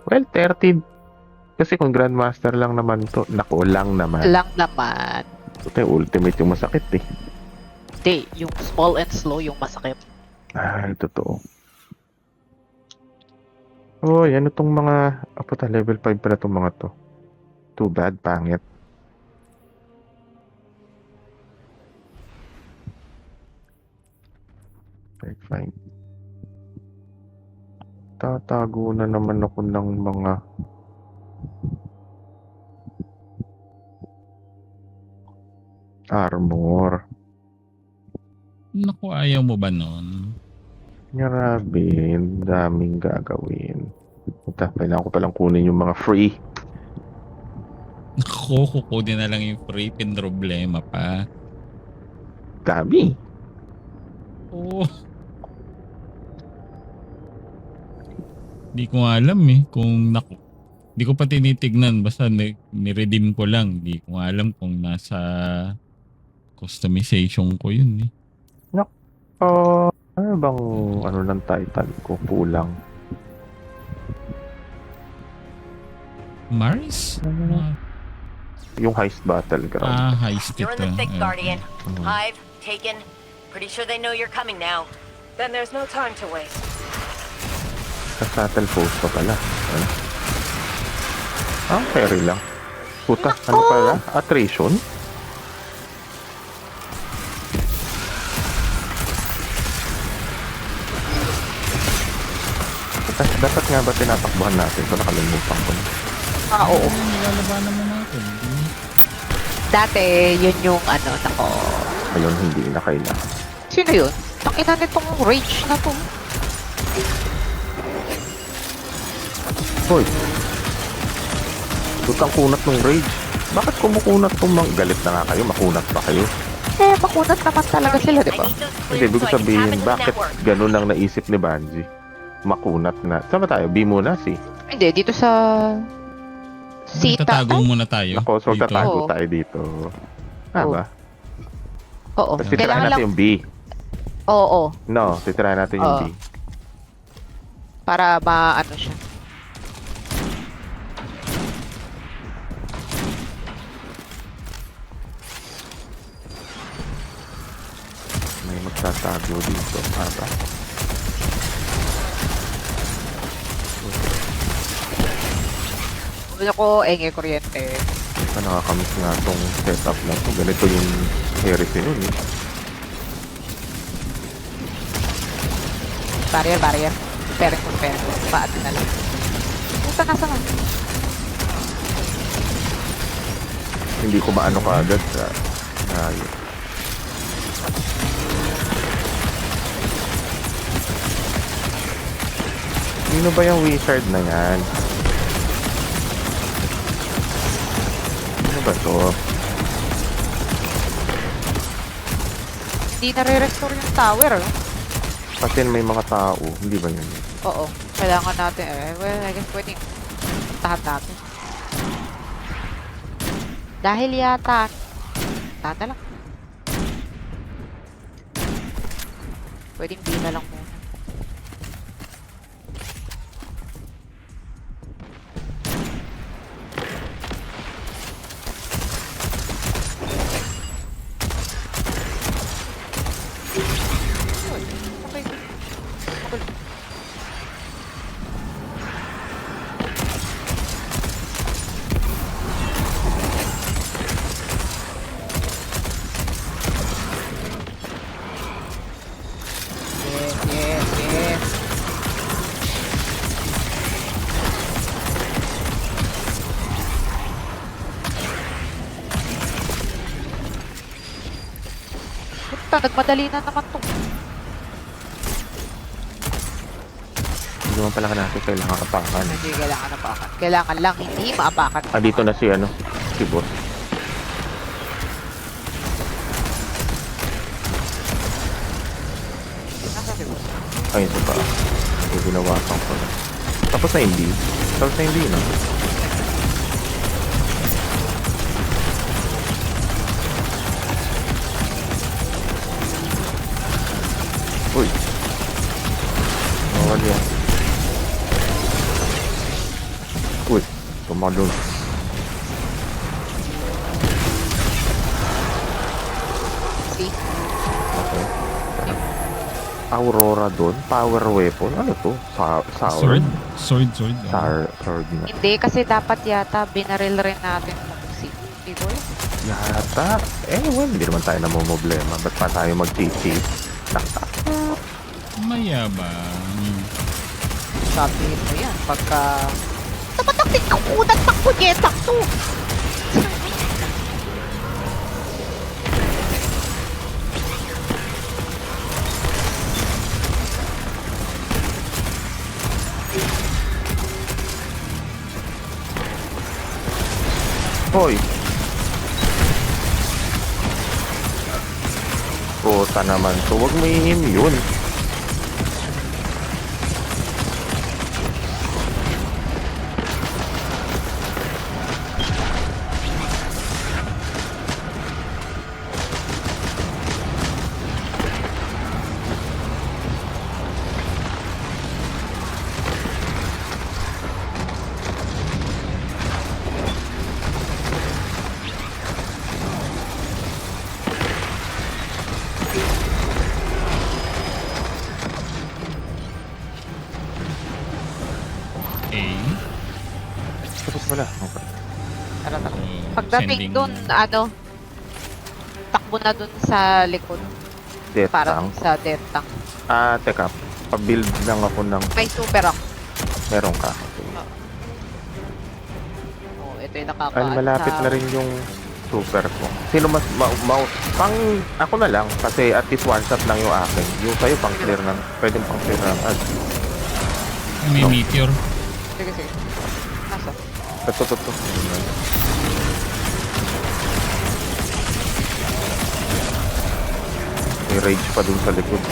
Well, 30. Kasi kung Grandmaster lang naman to, nako lang naman. Lang naman. Ito yung ultimate yung masakit eh. Hindi, yung small and slow yung masakit. Ay, totoo. Oh, yan itong mga... Apo level 5 pala itong mga to. Too bad, pangit. Okay, fine. Tatago na naman ako ng mga... armor. Naku, ayaw mo ba nun? Grabe, daming gagawin. Puta, kailangan ko palang kunin yung mga free. Naku, kukunin na lang yung free pin problema pa. Dami. Oo. Di ko nga alam eh kung naku. Di ko pa tinitignan. Basta ni-redeem ko lang. Di ko nga alam kung nasa customization ko yun eh. Ano bang ano ng Titan ko? Kulang. Mars? Yung heist battleground. Heist You're in the ito. thick, Guardian. Mhm. Hive, taken. Pretty sure they know you're coming now. Then there's no time to waste. Sa shuttle post pa pala. Ano? Ferry lang. Puta, ano pala? Attrition? Dapat nga ba tinatakbuhan natin ito? Nakalimutan ko na. Oo. Nilalabanan mo natin. Dati, yun yung ano, nako. Ayun, hindi na kailangan. Sino yun? Ang ina nitong rage na to. Hoy! Tutang kunat ng rage. Bakit kumukunat itong mga... Galit na nga kayo, makunat pa kayo. Eh, makunat naman talaga sila, di ba? I need those Hindi, clues ibig so I can tap sabihin, into the bakit network. ganun lang naisip ni Banji? Makunat na. Saan ba tayo? B muna, C. Hindi, dito sa... Sita. Tatago Ay, muna tayo. Ako, so dito. tatago Oo. tayo dito. Ah, Oo. ba? Oo. Tapos titirahan Kailangan natin lang... yung B. Oo. No, titirahan natin yung Oo. B. Para ma-ano siya. May magtatago dito. Ah, ba? Gusto ko, kuryente. Nakakamiss nga tong setup na to. Ganito yung heresy nun eh. Barrier. Pero. Paano na lang. Puta, nasa na? Hindi ko maano ka agad sa... Ayun. Sino ba yung wizard na yan? Ano ba to? Hindi nare-restore yung tower, oh. Kasi may mga tao. Hindi ba yun? Oo. Kailangan natin, well, I guess pwedeng puntahan natin. Dahil yata, tata lang. Pwedeng di na lang muna. Yes. Puta, nagmadali na naman to. Hindi naman pala natin kailangan kapakan. Hindi kailangan apakan. Kailangan lang hindi maapakan. Ah, dito na si ano, si boss. Nasa si boss. Ayun sa paa. So, ginawasan ko na. Tapos na hindi. Tapos na hindi, no? Uy. Bawal yan. Uy, tumalun. See? Okay. Aurora doon, power weapon. Ano to? Sour? Sword. Sword na. Hindi, kasi dapat yata binaril rin natin si Igor. Yata. Well, hindi naman tayo namumblema. Ba't pa tayo mag-cheat? Mayabang. Sabihin mo yan pagka... Napataktik ka unan pang punyetang to! Hoy! Puta naman to. Huwag mo i-immune. Okay. Tapos wala. Okay. Tara, tara. So, Pagdating sending- dun, ano, takbo na dun sa likod Death para tank. sa death tank. Teka. Pa-build lang ako ng... May super ako. Meron ka. Okay. Oh, ito yung nakaka... Ay, malapit na rin yung super ko. Sino mas... pang... Ako na lang. Kasi at least one shot lang yung akin. Yung sa'yo pang clear na... Pwedeng pang clear na... May meteor. Sige, sige. Nasa? Ito. May rage pa dun sa likod.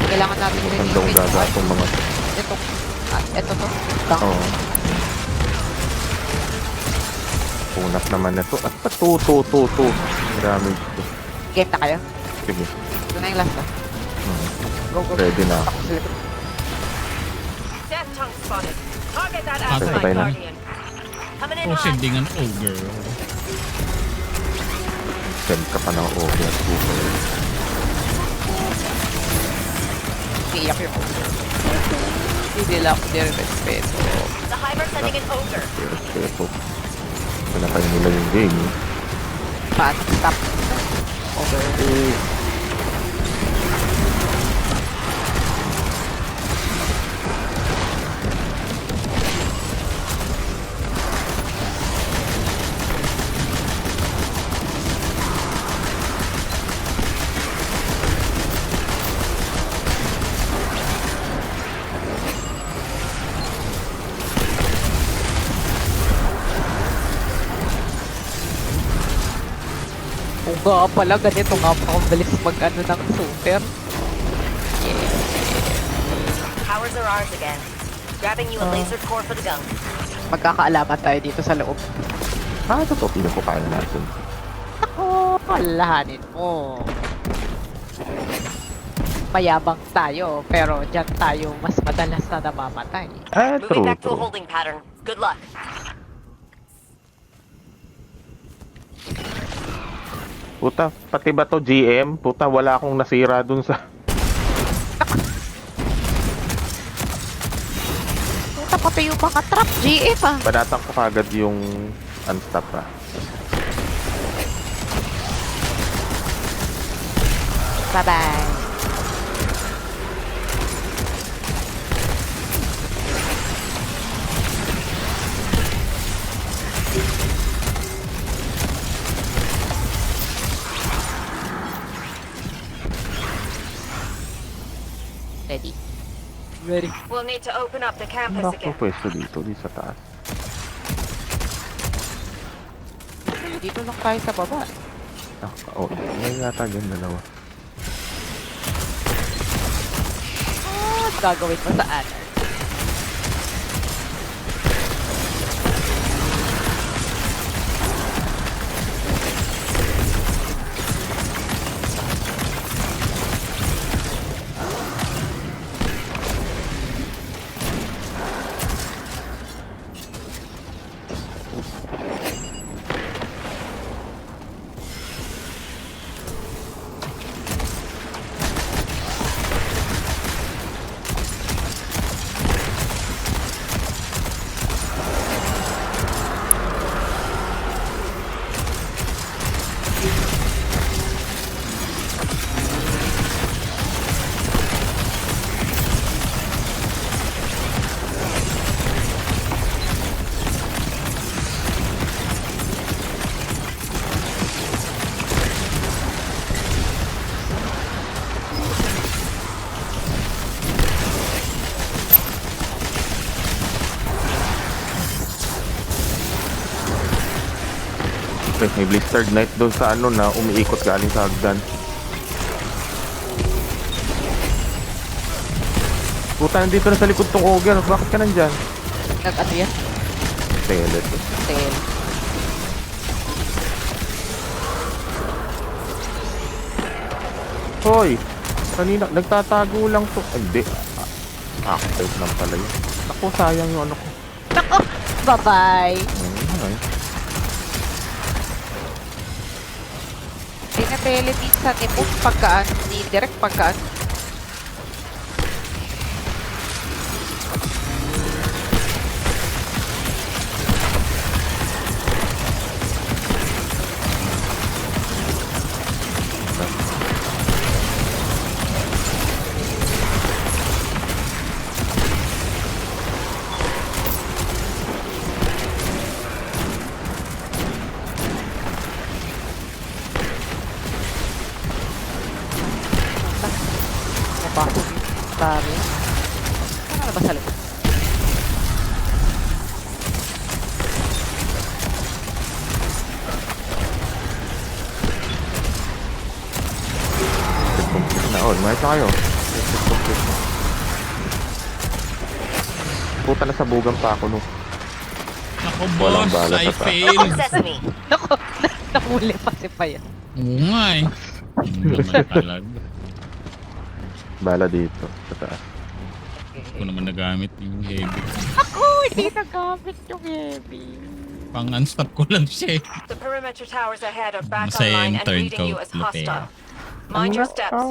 Kailangan natin Ang daw gaga itong mga... Ito. Ito to. Tank. Oo. Punat naman na to. At pa to. Ang damage to. Game na kayo. Sige. Ito na yung last na. Go. Ready na. Takbo sa likod. Death tongue spotted. Target that Patay. asteroid Patay na. guardian. Coming in Oh, hot. sending an ogre. Send ka pa ng ogre. Super. Iiyak yung hindi nila ako nire-respeto. The Hiver sending an ogre. Respeto. Pinatay nila yung game. Paano? Stop. Over. Kung nga pala, ganito nga pa kung bilis mag-ano ng super. Powers are ours again. Grabbing you a laser core for the gun. Magkakaalaman tayo dito sa loob. Totoo. Pinukupain natin. Ako, kalahanin mo. Mayabang tayo, pero dyan tayo mas madalas na namamatay. Moving back to a True. holding pattern. Good luck. Puta, pati ba to GM? Puta, wala akong nasira dun sa... Puta pati yung mga trap, GF ah. Banatang ko kagad yung unstop Bye-bye. Ready? Ready. We'll need to open up the campus Bakit again. pwesto dito? Di sa taas. Dito lang tayo sa baba. May yata dyan dalawa. Gagawin mo sa honor. May Blistered Knight doon sa ano na umiikot galing sa hagdan. Puta, nandito na sa likod tong ogre. Bakit ka nandyan? Nag-ano yan? Telet. Tail. Hoy! Kanina, nagtatago lang to. Hindi. Active lang pala yun. Ako, sayang yung ano ko. Nako! Bye-bye! Ay. Tinatele minsan ni Boom pagkaan, ni Direct pagkaan. Nabaho yung tari. Ano na ba sa likod? Complete na. Oh, lumayas na kayo. Complete na. Puta, nasabugan pa ako no. Ako Walang boss, bala I sa taas. failed. Sesame. Nako! Nahuli pa si Payan. Oo nga eh. Hindi naman talaga. Bala dito. Sa taas. Hindi ko naman nagamit yung heavy. Ako! Hindi nagamit yung heavy. Pang unstop ko lang siya eh. The perimeter towers ahead are back Masaya online yung and third reading you as coat, hostile. Mind your steps.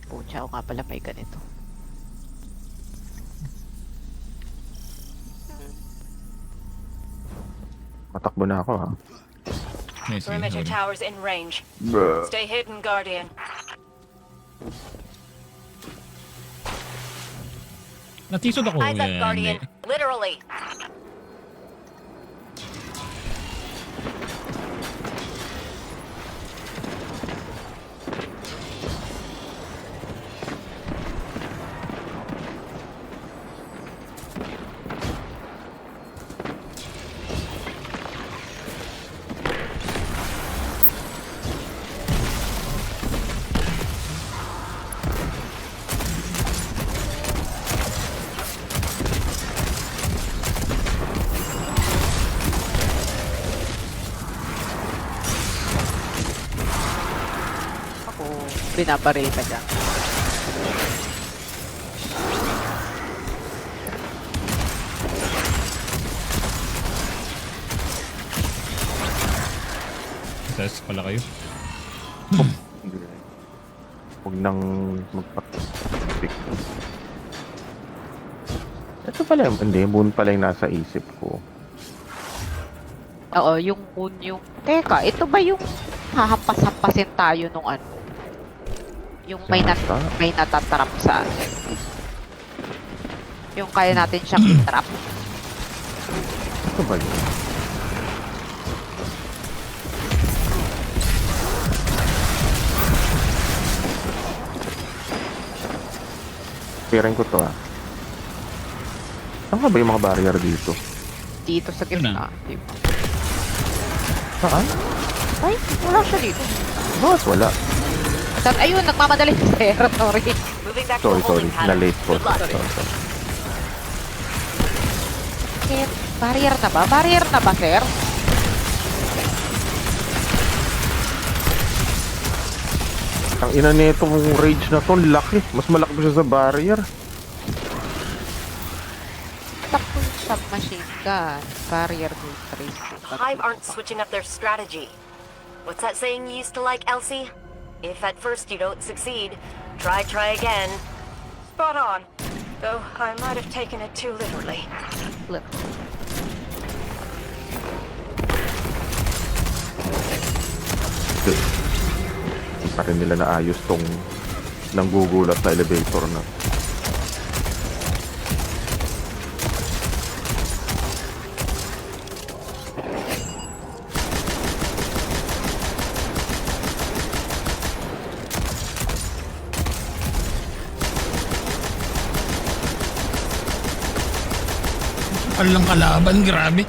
Pucha, ako nga pala may ganito. Matakbo na ako ha. May sige, Perimeter sorry. towers in range. Stay hidden, Guardian. Natisod ako. Eyes up, eh, Guardian. hindi. Literally. Ako, binabaril ka dyan. Test pala kayo. Huwag nang magpa-pick. Ito pala, hindi, moon pala yung nasa isip ko. Oo, yung moon yung... Teka, ito ba yung hahampas-hampasin tayo nung ano? Yung Yata. may natatrap sa atin. Yung kaya natin siyang i-trap. Ito ba yun? Piring ko to ah. Saan nga ba yung mga barrier dito? Dito sa Yun gitna. Diba? Saan? Ay, wala siya dito. Bakit wala? Ayun, nagmamadali si Sir. Sorry. Moving back to Sorry, the sorry. holding pattern. Na-late po. Good luck. Sorry. Sir, barrier na ba? Barrier na ba, Sir? Ang ina nitong rage na to, laki. Mas malaki pa siya sa barrier. Takbo yung submachine gun. Barrier to trace. Hive aren't switching up their strategy. What's that saying you used to like, Elsie? If at first you don't succeed, try again. Spot on. Though I might have taken it too literally. Flip. Good. Hindi pa rin nila naayos tong nanggugulat na elevator na. Alang kalaban, grabe.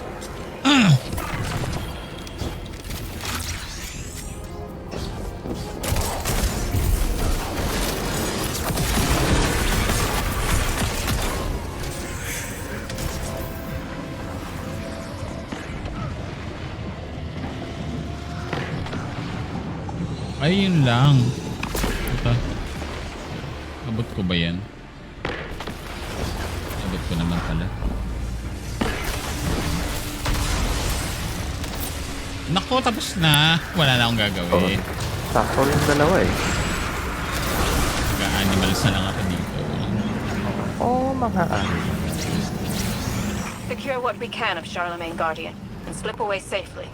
Ay, yun lang. Ito. Abot ko ba yan? Abot ko naman pala. Nako, tapos na. Wala na akong gagawin. Sakto yung dalawa eh. Mag-animals na lang ako dito. Oo, mga Secure what we can of Charlemagne Guardian and slip away safely.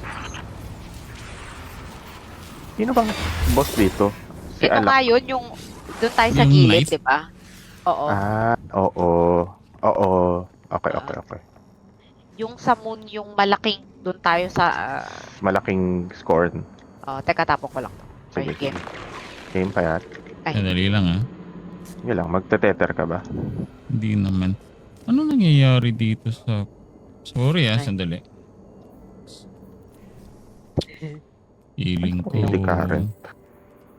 Sino bang boss dito? Si Ito nga Alak. yun, yung doon tayo sa Yung gilid, knife? di ba? Oo. Ah, oo. Oo. Okay, okay, okay. Yung sa moon, yung malaking, doon tayo sa... Malaking score. teka, tapon ko lang to. Ay, Sige, game. Game pa yan. Ay, Sandali lang ah. Yun lang, magte-tether ka ba? Hindi naman. Ano nangyayari dito sa... Sorry ah, Ay. sandali. Healing ko. Hindi current.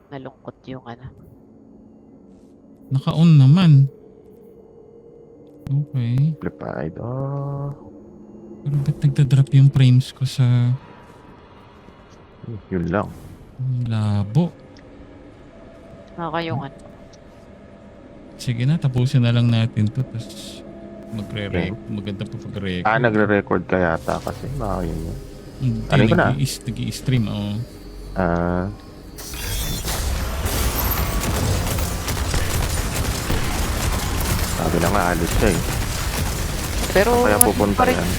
nalungkot yung ano. Naka-on naman. Okay. Amplified. Oh. Pero ba't nagda-drop yung frames ko sa Yun lang. labo? Naka yung ano. Sige na, tapusin na lang natin to. Tapos Okay. maganda pa pag-record. Ah, nagre-record ka yata kasi. Baka yun yun. Hindi, Ano ko na? nag-i-stream. Oh. Ah. Sabi na nga, alis siya eh. Pero Kaya nandun pupunta pa rin. yan.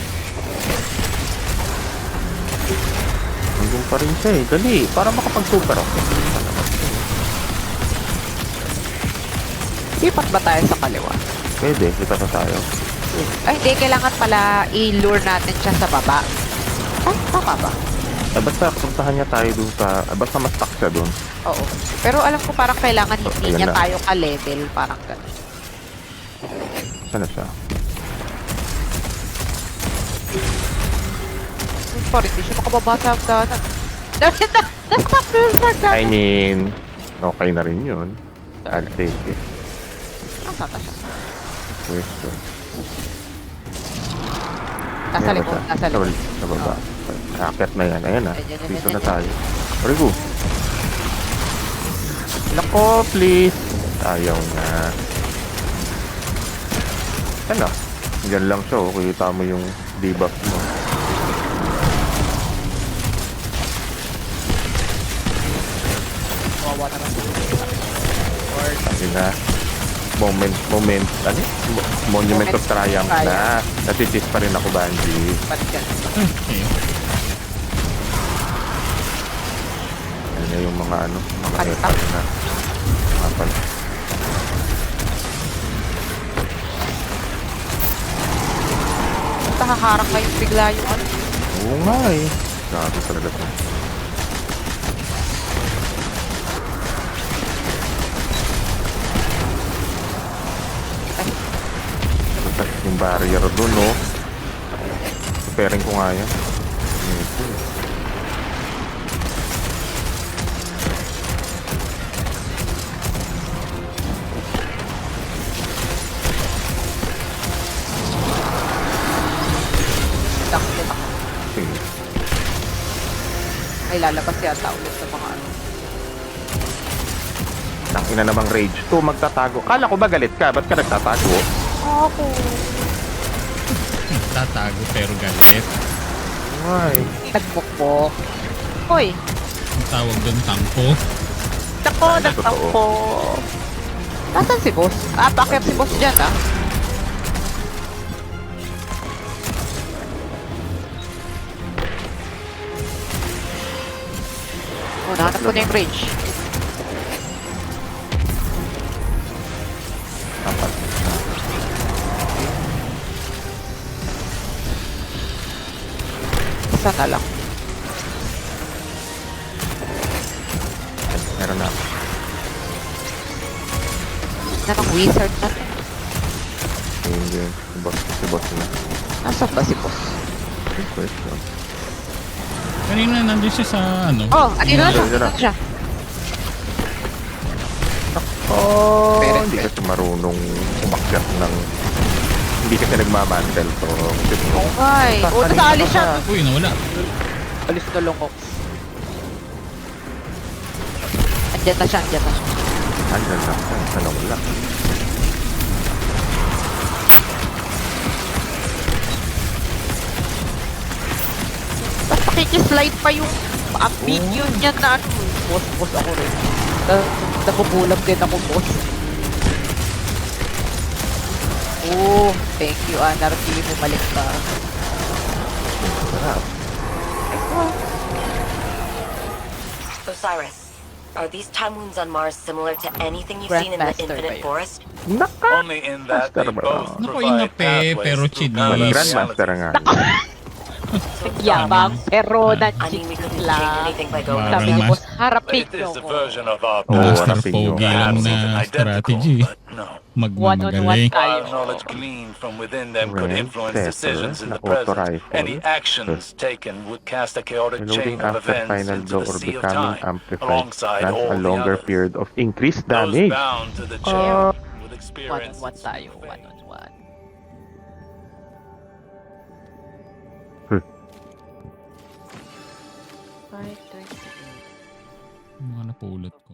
Nandun pa rin siya eh. Dali, para makapag-super ako. Lipat ba tayo sa kaliwa? Pwede, kita pa tayo. Ay, hindi. Kailangan pala i-lure natin siya sa baba. Ay, tama ba? Basta puntahan niya tayo dun sa... basta mas stuck siya dun. Oo. Pero alam ko parang kailangan hindi ayan niya na. tayo ka-level. Parang gano'n. Saan na siya? Pa rin, hindi siya makababa sa hagdanan. Nastak na sa I hagdanan. mean, okay na rin yun. I'll take it. Nasaan na siya? Question. Nasa likod, nasa likod. Sa baba. Racket na yan. Ayan na. Ayan, ayan, Dito ayan, na ayan. tayo. Rigo. Lako, please. Ayaw na. Ano? Diyan lang siya. Oh. Kita mo yung debuff mo. Kawawa naman si Sabi na. Moment, ano? Monument of Triumph na. Natitis pa rin ako, Banji. Balikan. Okay. Ano na yung mga ano, mga Kanta. metal na. Mga pala. Basta haharang kayong bigla yung ano. Oo nga eh. Grabe talaga to. Basta yung barrier doon, no? Preparing ko nga yan. Ito. Dakit ako. Sige. Ay, lalabas yata ulit sa mga ano. Tangina namang rage 2, magtatago. Kala ko ba galit ka? Ba't ka nagtatago? Ako. Tatago pero galit. Why? Nagmukbok. Hoy, Ang tawag doon, tangko. nako, Ay, nagtampo. Nasaan si boss? Ah, bakit si boss dyan ah? Oh, nahanap ko na yung range. Apat. Isa na lang. Meron na. Na ng wizard natin. Hindi. Si boss na. Nasaan ba si boss? Good question. Kanina nandun siya sa ano. Oh, andito na siya. Andito na. Andito na siya. Oh, Pero- hindi kasi marunong umakyat ng... Hindi kasi nagmamantel to. Oh my. Oh, nasaalis siya. Uy, nawala. Alis na lungok. Andyan na siya, andyan na siya. Andyan lang. Ano wala. Tapos nakikislide pa yung minion niya na ano. Boss ako rin. Nabubulag din ako, boss. Oh, thank you, Anarchy. Bumalik ka. Sarap. Osiris, are these time wounds on Mars similar to anything you've seen in the Grandmaster ba Infinite yun? Forest? Naka! Only in that they Master ba? both Naku, provide ingape, pathways pero through chinis. parallel Grandmaster realities. nga. Yabang, pero I mean, we couldn't change lang. anything by going Parang Sabi ni mas- boss, harapin It niyo is the ko. version of our Oo, past. Master harapin nyo. Pogi lang Perhaps na even identical, strategy. but no. One-on-one Magmamagaling. tayo. While knowledge gleaned from within them could Red influence Setter decisions in na the present, auto-rifle. any actions taken would cast a chaotic Reloading chain of after events final into blow the or sea of becoming time, amplified alongside grants all a the longer others. period of increased Those damage. bound to the chain would experience One-on-one its tayo, fate. one-on-one. Hmm. 5:38. Mga napulot ko.